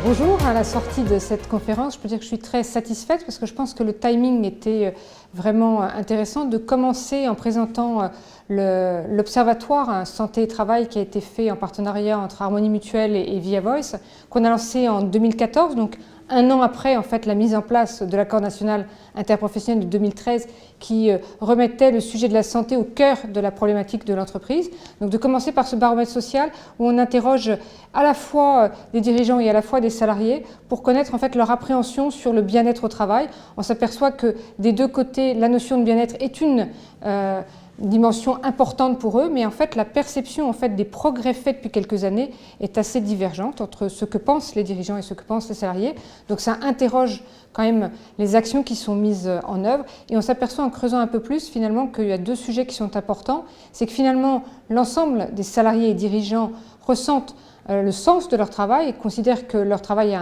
Bonjour, à la sortie de cette conférence, je peux dire que je suis très satisfaite parce que je pense que le timing était vraiment intéressant de commencer en présentant l'Observatoire Santé et Travail qui a été fait en partenariat entre Harmonie Mutuelle et Via Voice, qu'on a lancé en 2014, donc un an après en fait, la mise en place de l'accord national interprofessionnel de 2013 qui remettait le sujet de la santé au cœur de la problématique de l'entreprise. Donc de commencer par ce baromètre social où on interroge à la fois des dirigeants et à la fois des salariés pour connaître en fait leur appréhension sur le bien-être au travail. On s'aperçoit que des deux côtés, la notion de bien-être est une dimension importante pour eux, mais en fait la perception en fait, des progrès faits depuis quelques années est assez divergente entre ce que pensent les dirigeants et ce que pensent les salariés. Donc ça interroge quand même les actions qui sont mises en œuvre et on s'aperçoit en creusant un peu plus finalement qu'il y a deux sujets qui sont importants. C'est que finalement l'ensemble des salariés et dirigeants ressentent le sens de leur travail et considèrent que leur travail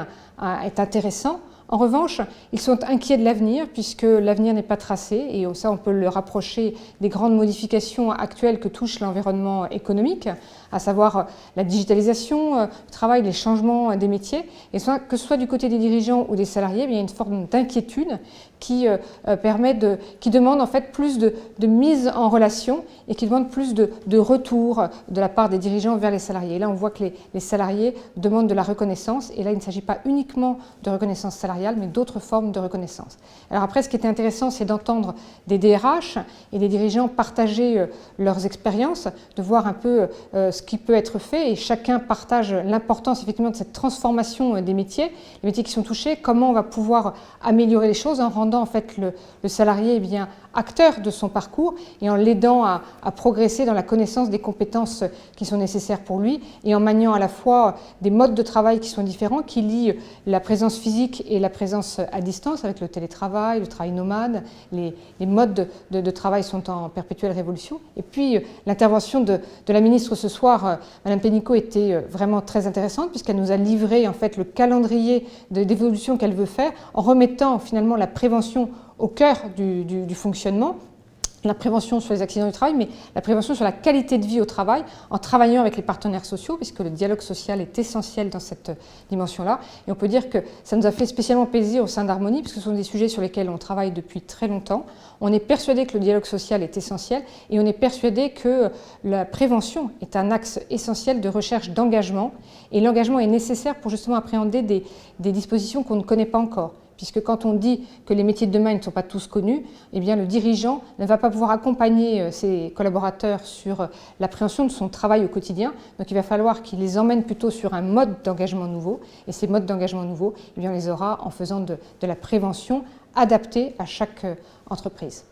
est intéressant. En revanche, ils sont inquiets de l'avenir puisque l'avenir n'est pas tracé et ça on peut le rapprocher des grandes modifications actuelles que touche l'environnement économique, à savoir la digitalisation du travail, les changements des métiers. Et que ce soit du côté des dirigeants ou des salariés, il y a une forme d'inquiétude qui demande en fait plus de mise en relation et qui demande plus de retour de la part des dirigeants vers les salariés. Et là, on voit que les salariés demandent de la reconnaissance et là, il ne s'agit pas uniquement de reconnaissance salariale, mais d'autres formes de reconnaissance. Alors après, ce qui était intéressant, c'est d'entendre des DRH et des dirigeants partager leurs expériences, de voir un peu ce qui peut être fait et chacun partage l'importance effectivement de cette transformation des métiers, les métiers qui sont touchés, comment on va pouvoir améliorer les choses en rendant en fait le salarié acteur de son parcours et en l'aidant à progresser dans la connaissance des compétences qui sont nécessaires pour lui et en maniant à la fois des modes de travail qui sont différents, qui lient la présence physique et la présence à distance avec le télétravail, le travail nomade, les modes de travail sont en perpétuelle révolution. Et puis l'intervention de la ministre ce soir, Madame Pénicaud, était vraiment très intéressante puisqu'elle nous a livré en fait le calendrier d'évolution qu'elle veut faire en remettant finalement la prévention au cœur du fonctionnement, la prévention sur les accidents du travail, mais la prévention sur la qualité de vie au travail, en travaillant avec les partenaires sociaux, puisque le dialogue social est essentiel dans cette dimension-là. Et on peut dire que ça nous a fait spécialement plaisir au sein d'Harmonie, puisque ce sont des sujets sur lesquels on travaille depuis très longtemps. On est persuadé que le dialogue social est essentiel et on est persuadé que la prévention est un axe essentiel de recherche d'engagement. Et l'engagement est nécessaire pour justement appréhender des dispositions qu'on ne connaît pas encore. Puisque quand on dit que les métiers de demain ne sont pas tous connus, eh bien le dirigeant ne va pas pouvoir accompagner ses collaborateurs sur l'appréhension de son travail au quotidien. Donc il va falloir qu'il les emmène plutôt sur un mode d'engagement nouveau. Et ces modes d'engagement nouveaux, eh bien, on les aura en faisant de la prévention adaptée à chaque entreprise.